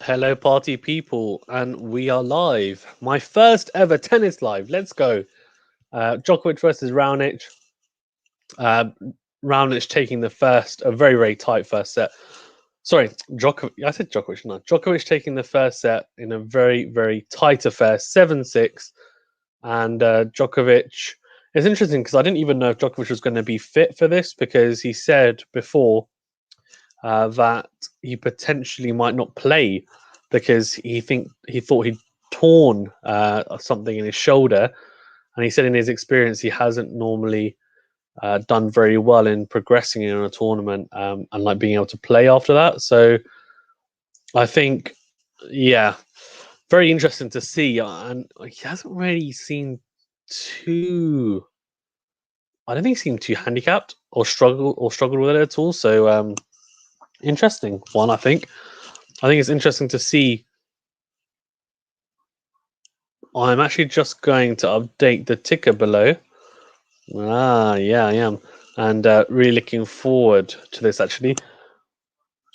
Hello, party people, and we are live. My first ever tennis live. Let's go. Djokovic versus Raonic. Uh, Raonic taking the first, a very, very tight first set. Sorry, Djokovic. I said Djokovic, no. Djokovic taking the first set in a very, very tight affair, 7-6. And Djokovic. It's interesting because I didn't even know if Djokovic was going to be fit for this because he said before that he potentially might not play because he thought he'd torn something in his shoulder, and he said in his experience he hasn't normally done very well in progressing in a tournament and like being able to play after that. So I think, yeah, very interesting to see, and he hasn't really seemed too. I don't think he seemed too handicapped or struggled with it at all. So interesting one, I think. I think it's interesting to see. I'm actually just going to update the ticker below. Yeah, I am. And really looking forward to this, actually.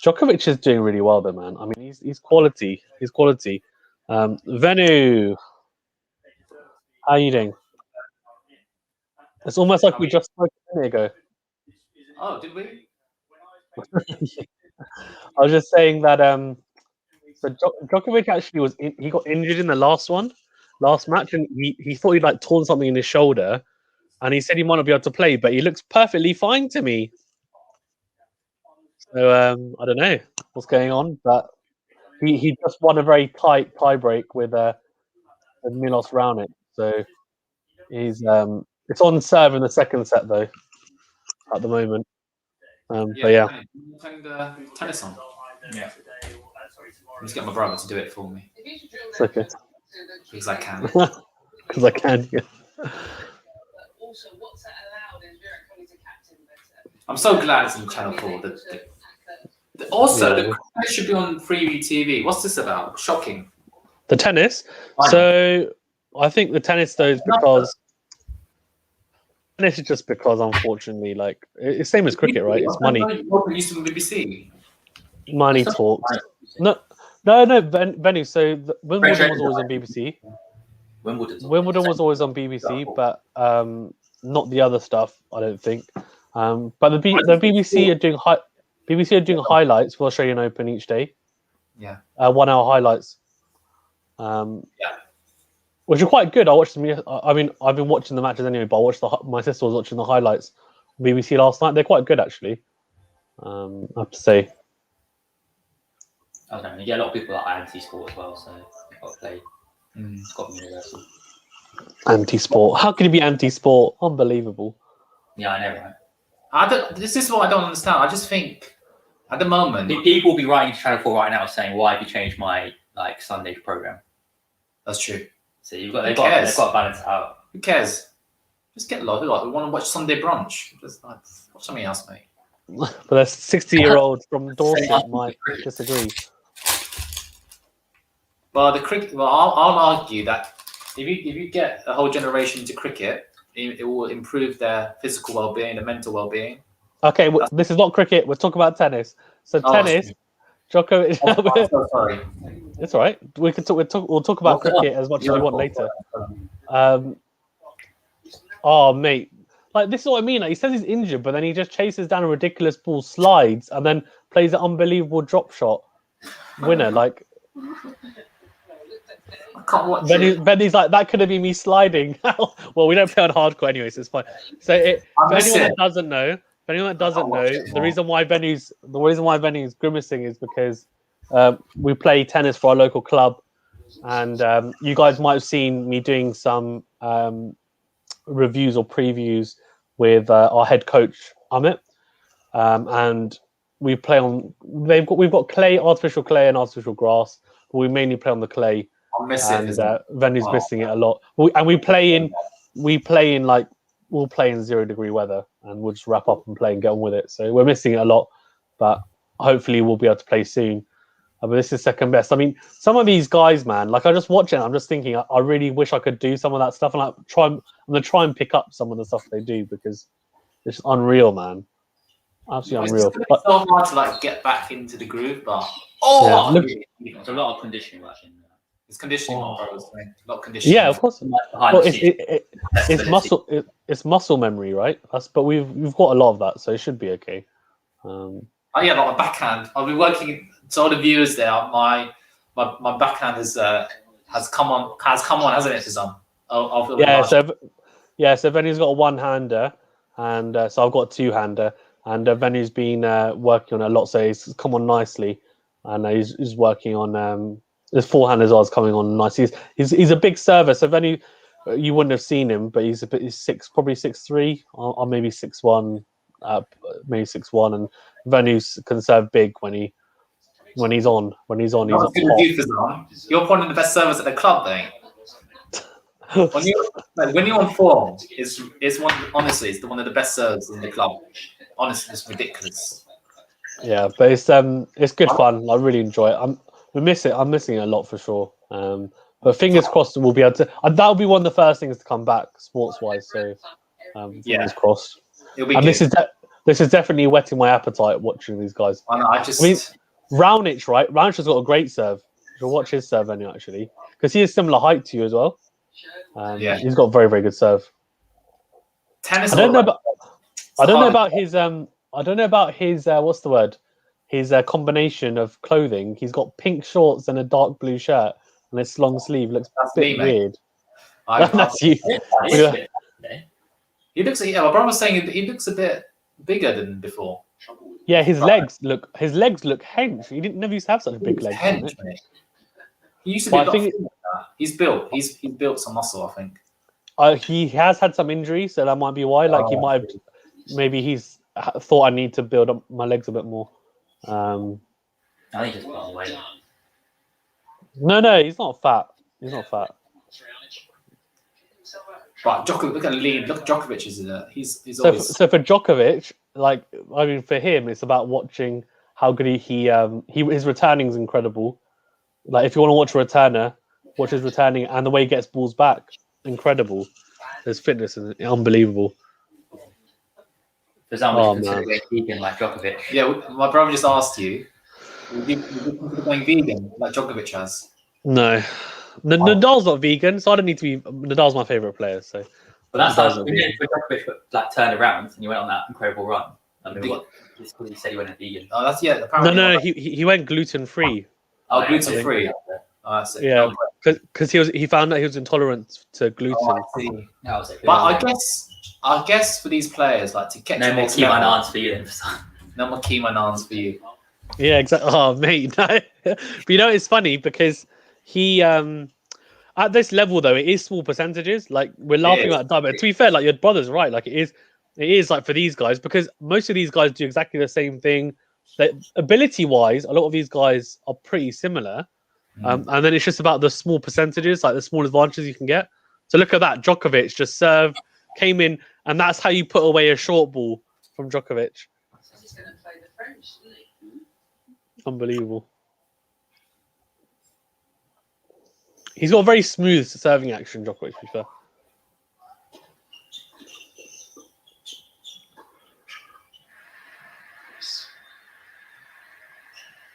Djokovic is doing really well, though, man. I mean, he's quality. He's quality. Venu, how are you doing? It's almost like Are we we? just spoke a minute ago. Oh, did we? I was just saying that so Djokovic actually he got injured in the last match, and he thought he'd like torn something in his shoulder, and he said he might not be able to play, but he looks perfectly fine to me. So I don't know what's going on, but he just won a very tight tie break with Milos Raonic. So he's it's on serve in the second set though at the moment. But Yeah, yeah, playing the tennis on. Yeah. Let's get my brother to do it for me it's okay because I can. because I can. Yeah. I'm so glad it's on Channel 4. Also, the Yeah, cricket should be on Freeview TV. What's this about? Shocking. the tennis. I know. So I think the tennis though is because tennis is just because unfortunately like it's same as cricket, right? It's money. It used to be BBC. Money talks. No, no, Venu. So Wimbledon was always on BBC. Wimbledon was always on BBC, but not the other stuff. I don't think. But the BBC are doing highlights for Australian Open each day. Yeah. 1 hour highlights. Yeah. Which are quite good. I watched them. I mean, I've been watching the matches anyway, but I watched my sister was watching the highlights on BBC last night. They're quite good actually. I have to say. I don't know. You get a lot of people that are anti-sport as well, so you've got to play. It's got to be universal. Anti-sport. How can you be anti-sport? Unbelievable. Yeah, I know, right? This is what I don't understand. I just think at the moment People will be writing to Channel 4 right now saying, "Why have you changed my Sunday program?" that's true. So they've got to balance it out. Who cares? Just get lost. We want to watch Sunday brunch. Just watch something else, mate. But there's 60-year-olds from Dorset might disagree. Well, the cricket. Well, I'll argue that if you get a whole generation into cricket, it will improve their physical well-being, their mental well-being. Okay, this is not cricket. We're talking about tennis. So tennis, Djokovic. I'm so sorry. It's all right. We can talk. We'll talk about cricket as much as we want later. Oh, mate, like this is what I mean. Like, he says he's injured, but then he just chases down a ridiculous ball, slides, and then plays an unbelievable drop shot winner. Like, I can't watch Benny's like, that could have been me sliding. Well, we don't play on hardcore anyway, so it's fine. So for anyone that doesn't know, the reason why Benny's grimacing is because we play tennis for our local club, and you guys might have seen me doing some reviews or previews with our head coach Amit, and we play on. We've got clay, artificial clay, and artificial grass, but we mainly play on the clay. Venu's missing it a lot. We play in like we'll play in 0-degree weather, and we'll just wrap up and play and get on with it. So we're missing it a lot, but hopefully we'll be able to play soon. But this is second best. I mean, some of these guys, man, like I just watch it, I'm just thinking, I really wish I could do some of that stuff, and I'm gonna try and pick up some of the stuff they do because it's unreal, man. Absolutely It's unreal. gonna be But so hard to like get back into the groove, but Yeah, look- There's a lot of conditioning work in there. it's conditioning. Oh. What I was saying. A lot of conditioning. yeah, of course. Behind Well, the it's scenes, it's flexibility. muscle it's muscle memory, right? But we've got a lot of that, so it should be okay. Oh yeah, like my backhand. I've been working. To all the viewers there, my backhand has come on, hasn't it, Fizan? So Venu's got a one-hander, and so I've got a two-hander, and Venu's been working on it a lot, so he's come on nicely, and he's working on his forehand as well is coming on nice. He's a big server, so Venu, you wouldn't have seen him, but he's probably 6'3", or maybe 6'1", maybe 6'1", and Venu can serve big when he's on. He's Good hot. with you, Fizan. You're one of the best servers at the club, mate. When you're on form, it's one. Honestly, it's one of the best servers in the club. Honestly, it's ridiculous. Yeah, but it's good fun. I really enjoy it. I'm missing it a lot for sure. But fingers crossed we'll be able to. That'll be one of the first things to come back sports wise. So fingers crossed. It'll be And good. this is definitely whetting my appetite watching these guys. I know, I mean, Roanic, right? Roanic has got a great serve. You'll watch his serve anyway, actually, because he is similar height to you as well. He's got a very, very good serve. Tennis. I don't know about his what's the word? His combination of clothing. He's got pink shorts and a dark blue shirt, and his long sleeve looks a bit weird. That's you. He looks. Yeah, my brother was saying he looks a bit bigger than before. Yeah, his legs look hench. He never used to have such big legs. Hench, mate. He used to be a lot thinner than that. He's built some muscle, I think. He has had some injuries, so that might be why. Like he might have, maybe he's thought I need to build up my legs a bit more. I think he's put on weight. No, he's not fat. He's not fat. But Djokovic, look at lean. Look, Djokovic is he's So always. for Djokovic, like I mean, for him, it's about watching how good his returning is incredible. Like if you want to watch a returner, watch his returning and the way he gets balls back, incredible. His fitness is unbelievable. For example, consider going vegan like Djokovic. Yeah, my brother just asked you. Would you consider going vegan like Djokovic has? No. Nadal's not vegan, so I don't need to be. Nadal's my favorite player. So, but that's how when Djokovic like turned around and he went on that incredible run. I mean, he said he went vegan. Oh, that's apparently. No. He went gluten free. Oh, gluten free. Oh, that's it. Yeah, because he found out he was intolerant to gluten. Oh, I see. But I guess for these players, like to get no to more key nans for you. No more key nans for you. Yeah, exactly. Oh, mate, no. But you know, it's funny because he at this level though, it is small percentages. Like we're laughing at that, but to be fair, like your brother's right. Like it is like for these guys because most of these guys do exactly the same thing. That ability wise, a lot of these guys are pretty similar. And then it's just about the small percentages, like the small advantages you can get. So look at that, Djokovic just served, came in, and that's how you put away a short ball from Djokovic. Unbelievable. He's got a very smooth serving action, Djokovic, to be fair.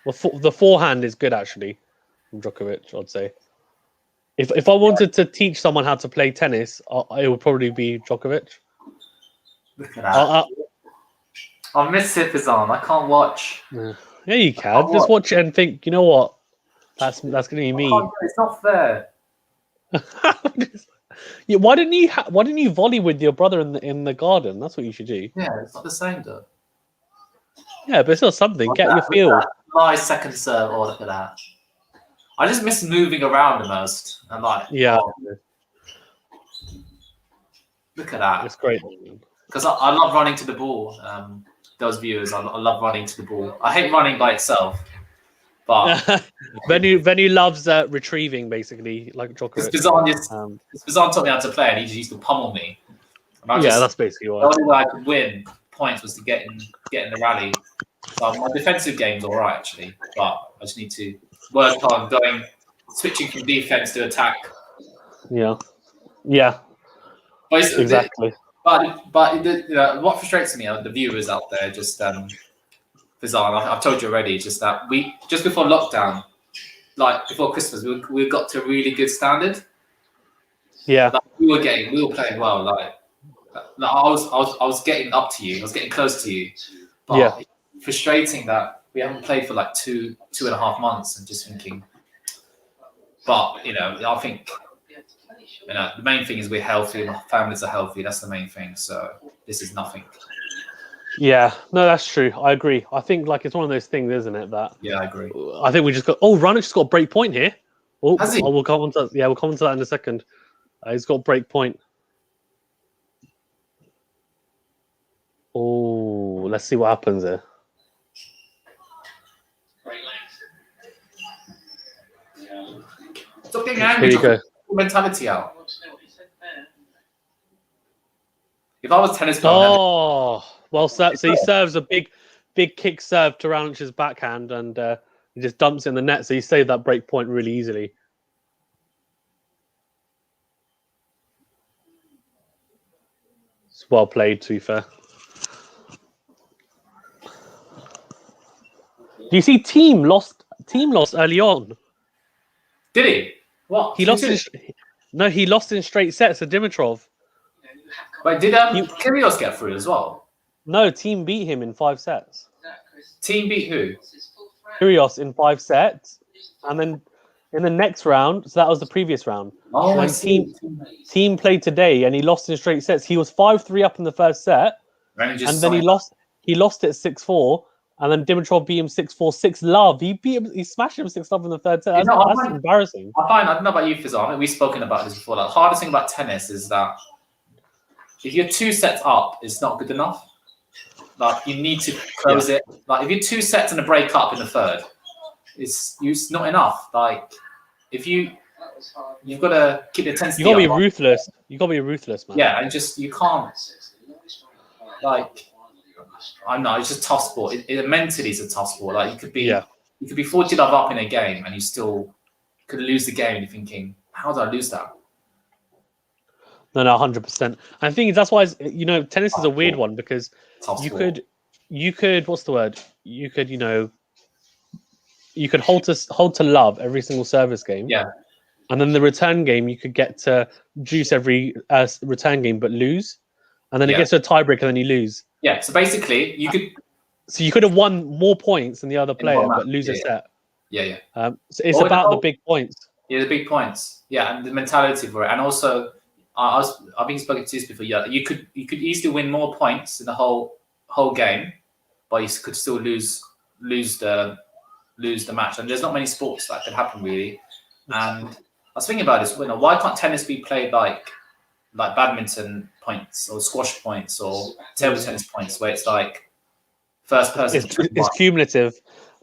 Well, the forehand is good, actually, from Djokovic, I'd say. If I wanted to teach someone how to play tennis, it would probably be Djokovic. Look at that. I miss Sipazan. I can't watch. Yeah, you can. Just watch it and think, you know what? That's going to be me. It's not fair. Yeah, why didn't you volley with your brother in the garden? That's what you should do. Yeah, it's not the same though. Yeah, but it's not something. Get your feel. My second serve. Oh, look at that. I just miss moving around the most. And like, yeah. Look at that. It's great. Because I love running to the ball. Those viewers, I love running to the ball. I hate running by itself. But Venu loves retrieving, basically, like Djokovic. Bizarre taught me how to play, and he just used to pummel me. That's basically why. The only way I could win points was to get in the rally. So my defensive game's all right, actually, but I just need to work on switching from defense to attack. Yeah. But Exactly. But you know, what frustrates me are the viewers out there. Just bizarre. I've told you already. Just that we just before lockdown, like before Christmas, we got to a really good standard. Yeah. Like, we were playing well. Like I was getting up to you. I was getting close to you. But Yeah. it's frustrating that we haven't played for like 2.5 months, and just thinking. But you know, I think you know the main thing is we're healthy. My families are healthy. That's the main thing. So this is nothing. Yeah, no, that's true. I agree. I think like it's one of those things, isn't it? That Yeah, I agree. I think we just got. Oh, Roanic just got a break point here. Oh, Has he? we'll come on to we'll come on to that in a second. He's got a break point. Oh, let's see what happens here. Stop getting angry. Here you go. Mentality out. If I was tennis player, Oh, well, so he serves a big kick serve to Raunic's backhand, and he just dumps it in the net. So he saved that break point really easily. It's well played, to be fair. Do you see Team lost early on? did he? What? He lost he lost in straight sets to Dimitrov. Wait, did Kyrgios get through as well? No, Team beat him in 5 sets. Team beat who? Kyrgios in 5 sets, and then in the next round, so that was the previous round. Oh, when team played today and he lost in straight sets, he was 5-3 up in the first set, and then he lost it 6-4, and then Dimitrov beat him 6-4, 6-love. He smashed him 6-love in the third set. That's embarrassing. I don't know about you, Fizan. We've spoken about this before. Like, the hardest thing about tennis is that if you're 2 sets up, it's not good enough. Like, you need to close it. Like, if you're 2 sets and a break up in the third, it's not enough. Like, if you've got to keep the intensity. You got to be ruthless. You got to be ruthless, man. Yeah, and just you can't. Like, I don't know. It's just tough sport. Mentally, it's a tough sport. Like, you could be 40 love up in a game, and you still could lose the game. And you're thinking, how did I lose that? No, 100%. I think that's why tennis is a weird one because you could what's the word? You could hold to love every single service game. Yeah. And then the return game, you could get to juice every return game, but lose. And then it gets to a tiebreak, and then you lose. Yeah. So basically, you could. So you could have won more points than the other player, but lose a set. Yeah. So it's about the big points. Yeah, the big points. Yeah, and the mentality for it, and also, I've been spoken to this before. Yeah, you could easily win more points in the whole game, but you could still lose the match. And there's not many sports that could happen really. And I was thinking about this. Why can't tennis be played like badminton points or squash points or table tennis points, where it's like first person? It's cumulative.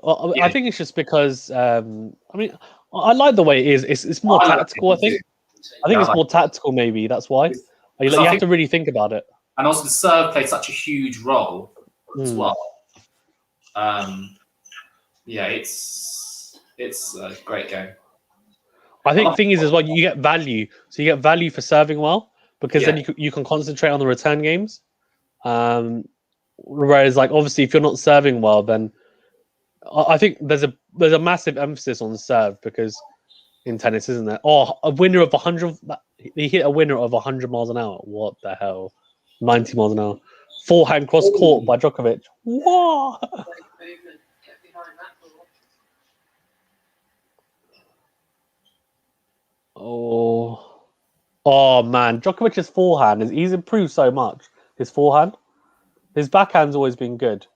Well, I think it's just because I like the way it is. It's more tactical. I think it's more tactical. Maybe that's why you have to really think about it. And also, the serve plays such a huge role as well. Yeah, it's a great game. I think the thing is as well, you get value. So you get value for serving well because then you can concentrate on the return games. Whereas, like, obviously, if you're not serving well, then I think there's a massive emphasis on serve because in tennis, isn't there? Oh, a winner of 100. He hit a winner of 100 miles an hour. What the hell? 90 miles an hour. Forehand cross court by Djokovic. Whoa! Oh man, Djokovic's forehand he's improved so much. His forehand, his backhand's always been good,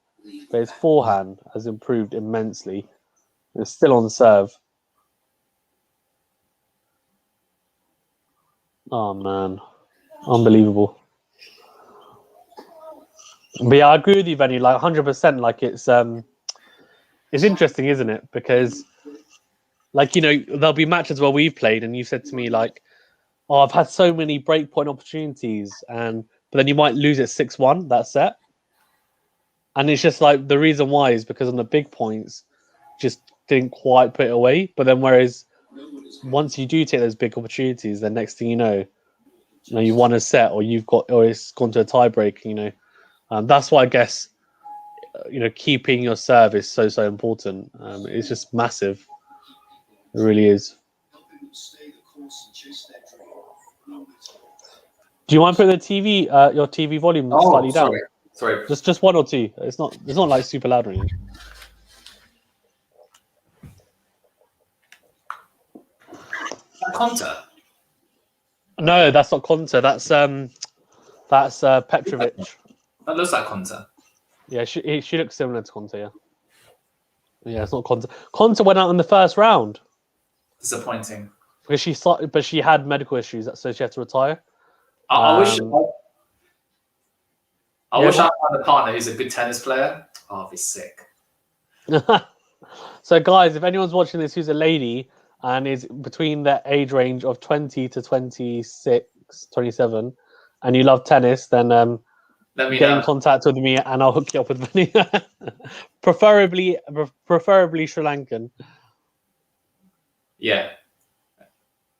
but his forehand has improved immensely. It's still on serve. Oh man, unbelievable. But yeah, I agree with you, Venu. Like 100%. Like it's interesting, isn't it? Because like there'll be matches where we've played, and you said to me like, "Oh, I've had so many breakpoint opportunities," but then you might lose it 6-1 that set, and it's just like the reason why is because on the big points, just didn't quite put it away. But then whereas once you do take those big opportunities, then next thing you know, you know, you won a set, or it's gone to a tiebreak. You know, that's why I guess you know, keeping your serve is so important. It's just massive. It really is. Do you mind putting the TV, your TV volume slightly down? Sorry. Just one or two. It's not like super loud or anything. Conte? No, that's not Conte. That's Petrovic. That looks like Conte. Yeah, she looks similar to Conte. Yeah, it's not Conte. Conte went out in the first round. Disappointing. Because she had medical issues, so she had to retire. I wish I found a partner who's a good tennis player. Oh, I'd be sick. So, guys, if anyone's watching this who's a lady and is between the age range of 20 to 26, 27, and you love tennis, then let me get know. in contact with me and I'll hook you up with Venu. preferably Sri Lankan. Yeah.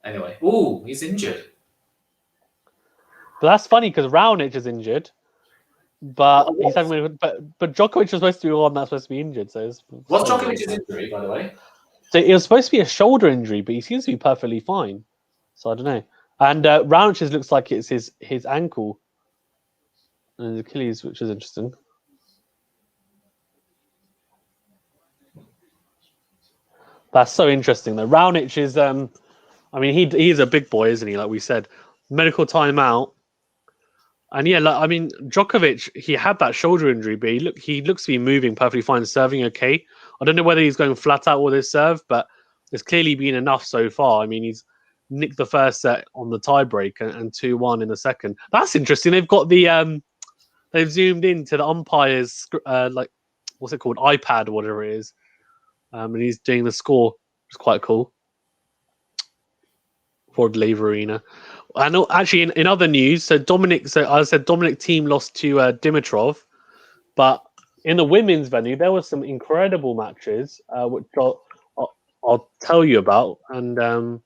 Anyway. Ooh, he's injured. But that's funny because Raonic is injured. But he's having, but Djokovic was supposed to be the one that's supposed to be injured. So what's Djokovic's injury, by the way? So it was supposed to be a shoulder injury, but he seems to be perfectly fine. So I don't know. And Raonic's looks like it's his ankle and his Achilles, which is interesting. That's so interesting though. Raonic is I mean he's a big boy, isn't he? Like we said, medical timeout. And yeah, like, I mean, Djokovic, he had that shoulder injury, but he looks to be moving perfectly fine, serving okay. I don't know whether he's going flat out with his serve, but it's clearly been enough so far. I mean, he's nicked the first set on the tiebreak and 2-1 in the second. That's interesting. They've got the they've zoomed into the umpire's like what's it called, iPad or whatever it is, and he's doing the score. It's quite cool. Ford Laver Arena. I know. Actually, in other news, so I said Dominic Thiem lost to Dimitrov, but in the women's venue there were some incredible matches, which I'll tell you about. And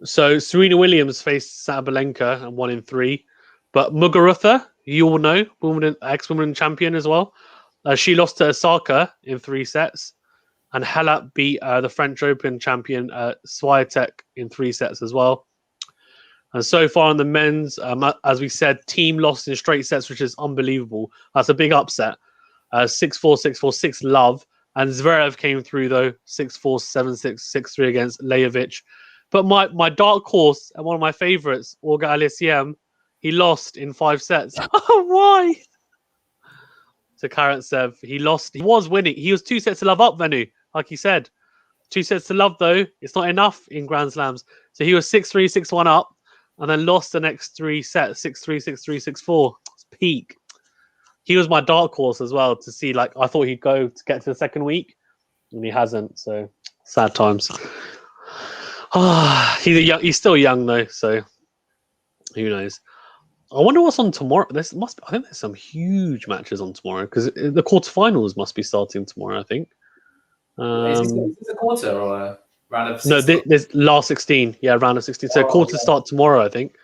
so Serena Williams faced Sabalenka and won in 3, but Muguruza, you all know, ex-Wimbledon champion as well, she lost to Osaka in 3 sets, and Halep beat the French Open champion Swiatek in 3 sets as well. And so far on the men's, as we said, Thiem lost in straight sets, which is unbelievable. That's a big upset. 6-4, 6-4, 6-love. And Zverev came through, though, 6-4, 7-6, 6-3 against Lajovic. But my dark horse and one of my favourites, Olga Aliassime, he lost in 5 sets. Why? To Karatsev. He lost. He was winning. He was 2 sets to love up, Venu, like he said. 2 sets to love, though. It's not enough in Grand Slams. So he was 6-3, 6-1 up. And then lost the next 3 sets, 6-3, 6-3, 6-4. It's peak. He was my dark horse as well to see, like, I thought he'd go to get to the second week, and he hasn't, so sad times. He's still young, though, so who knows. I wonder what's on tomorrow. I think there's some huge matches on tomorrow, because the quarterfinals must be starting tomorrow, I think. Is this a quarter or a round of 16? No, there's last 16. Yeah, round of 16. So quarters start tomorrow, I think.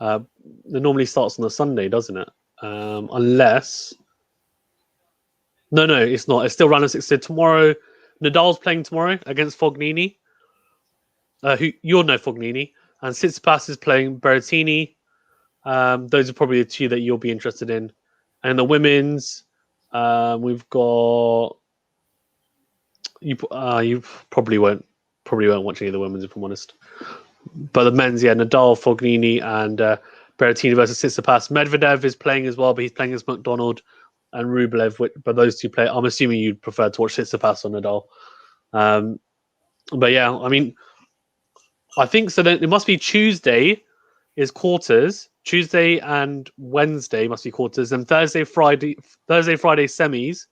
It normally starts on a Sunday, doesn't it? Unless... No, it's not. It's still round of 16. So tomorrow, Nadal's playing tomorrow against Fognini. Who you'll know Fognini. And Tsitsipas is playing Berrettini. Those are probably the 2 that you'll be interested in. And the women's, we've got... You probably won't watch any of the women's, if I'm honest. But the men's, yeah, Nadal, Fognini, and Berrettini versus Tsitsipas. Medvedev is playing as well, but he's playing as McDonald and Rublev. But those 2 play. I'm assuming you'd prefer to watch Tsitsipas or Nadal. But yeah, I mean, I think so. Then it must be Tuesday is quarters. Tuesday and Wednesday must be quarters, and Thursday, Friday semis.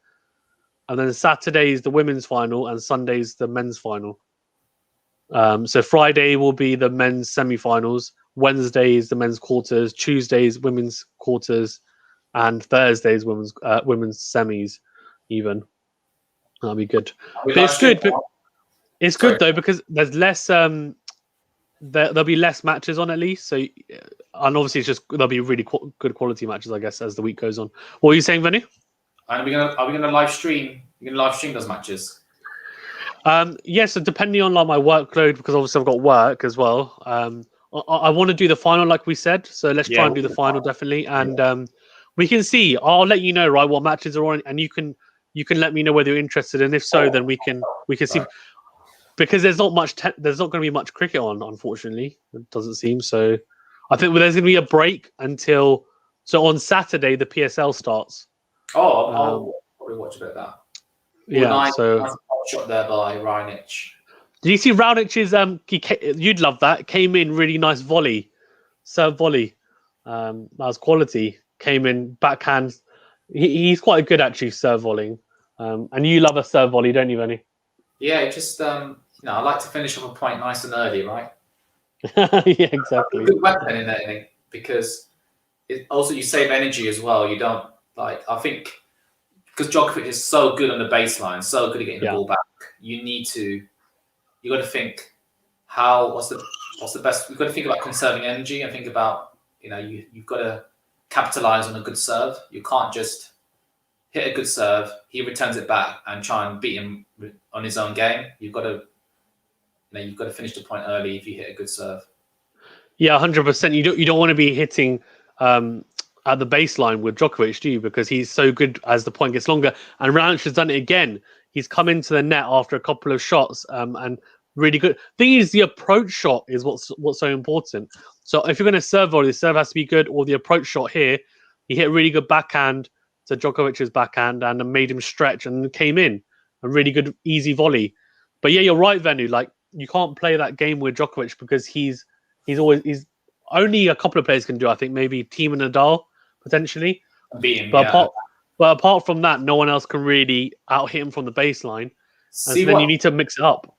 And then Saturday is the women's final, and Sunday is the men's final. So Friday will be the men's semi-finals. Wednesday is the men's quarters. Tuesday is women's quarters, and Thursday is women's semis. Even that'll be good. But it's good. But it's good though because there's less there'll be less matches on at least. So, and obviously, it's just there'll be really good quality matches, I guess, as the week goes on. What are you saying, Venu? And are we gonna live stream? You're gonna live stream those matches? Yes, so depending on like my workload, because obviously I've got work as well. I want to do the final, like we said. So let's try and do the final definitely, and we can see. I'll let you know, right, what matches are on, and you can let me know whether you're interested, and if so, then we can see. Because there's not much, there's not going to be much cricket on, unfortunately. It doesn't seem so. I think there's going to be a break until on Saturday the PSL starts. Oh, I'll probably watch a bit of that. Yeah, so nice shot there by Roanic. Did you see Raunic's? You'd love that. Came in really nice volley, serve volley. That was quality. Came in backhand. He's quite good actually, serve volleying. And you love a serve volley, don't you, Venu? Yeah, just I like to finish off a point nice and early, right? Yeah, exactly. Good weapon in there, because also you save energy as well. You don't I think because Djokovic is so good on the baseline, so good at getting the ball back. You got to think what's the best. You've got to think about conserving energy and think about you've got to capitalize on a good serve. You can't just hit a good serve, he returns it back and try and beat him on his own game. You've got to finish the point early if you hit a good serve. Yeah, 100%. You don't want to be hitting at the baseline with Djokovic, do you? Because he's so good as the point gets longer. And Raonic has done it again. He's come into the net after a couple of shots and really good. Thing is, the approach shot is what's so important. So if you're going to serve volley, the serve has to be good, or the approach shot here, he hit a really good backhand to Djokovic's backhand and made him stretch and came in. A really good, easy volley. But yeah, you're right, Venu. Like, you can't play that game with Djokovic because he's only a couple of players can do. I think maybe Team and Nadal potentially. Beat him, but apart from that, no one else can really out hit him from the baseline. So then you need to mix it up.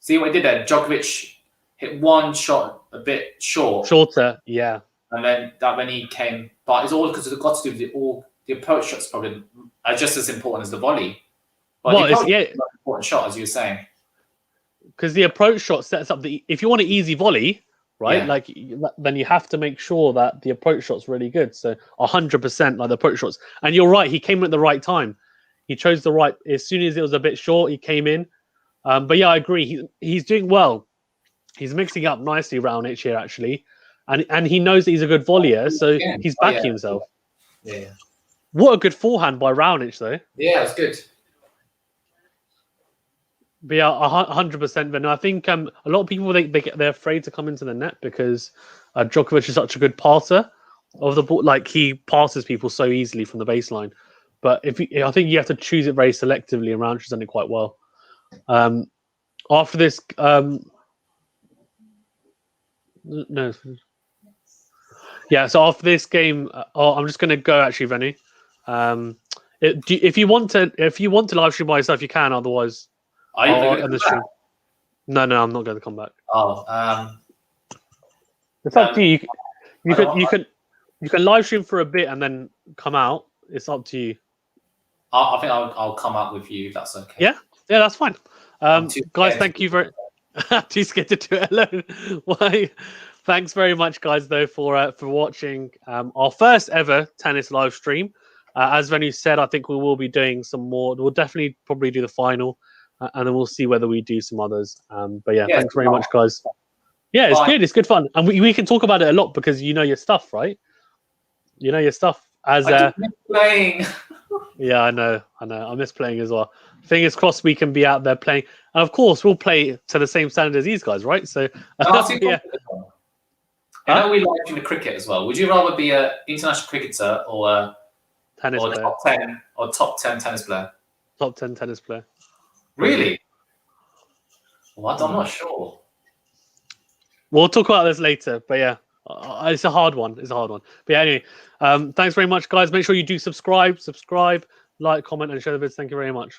See what he did there? Djokovic hit one shot a bit shorter, yeah. And then when he came, but it's all because it's got to do with the approach shots probably are just as important as the volley. But it's an important shot, as you were saying. Because the approach shot sets up if you want an easy volley, right? Yeah. Then you have to make sure that the approach shot's really good. So 100% like the approach shots. And you're right, he came at the right time. He chose the right. As soon as it was a bit short, he came in. But yeah, I agree. He's doing well. He's mixing up nicely Raonic here actually, and he knows that he's a good volleyer, so he's backing himself. Yeah. What a good forehand by Raonic though. Yeah, it's good. But yeah, 100%. But no, I think a lot of people they're afraid to come into the net because Djokovic is such a good passer of the ball. Like he passes people so easily from the baseline. But I think you have to choose it very selectively, and Raonic has done it quite well. After this, no, yeah. So after this game, I'm just going to go actually, Venu. If you want to live stream by yourself, you can. Otherwise. Are you going to come back? No, I'm not going to come back. Oh, it's up to you. You can live stream for a bit and then come out. It's up to you. I think I'll come out with you if that's okay. Yeah, that's fine. Guys, thank you very. Too scared to do it alone. Why? Thanks very much, guys, though, for watching our first ever tennis live stream. As Venu said, I think we will be doing some more. We'll definitely probably do the final. And then we'll see whether we do some others. But yeah, thanks very much, guys. Yeah, it's good. It's good fun. And we can talk about it a lot because you know your stuff, right? You know your stuff. I miss playing. Yeah, I know. I miss playing as well. Fingers crossed we can be out there playing. And of course, we'll play to the same standard as these guys, right? So, yeah. I know we like the cricket as well. Would you rather be an international cricketer or a tennis player? Top 10 tennis player? Top 10 tennis player. Really? Well, I'm not sure. We'll talk about this later, but yeah, it's a hard one. But yeah, anyway, thanks very much, guys. Make sure you do subscribe, like, comment, and share the vids. Thank you very much.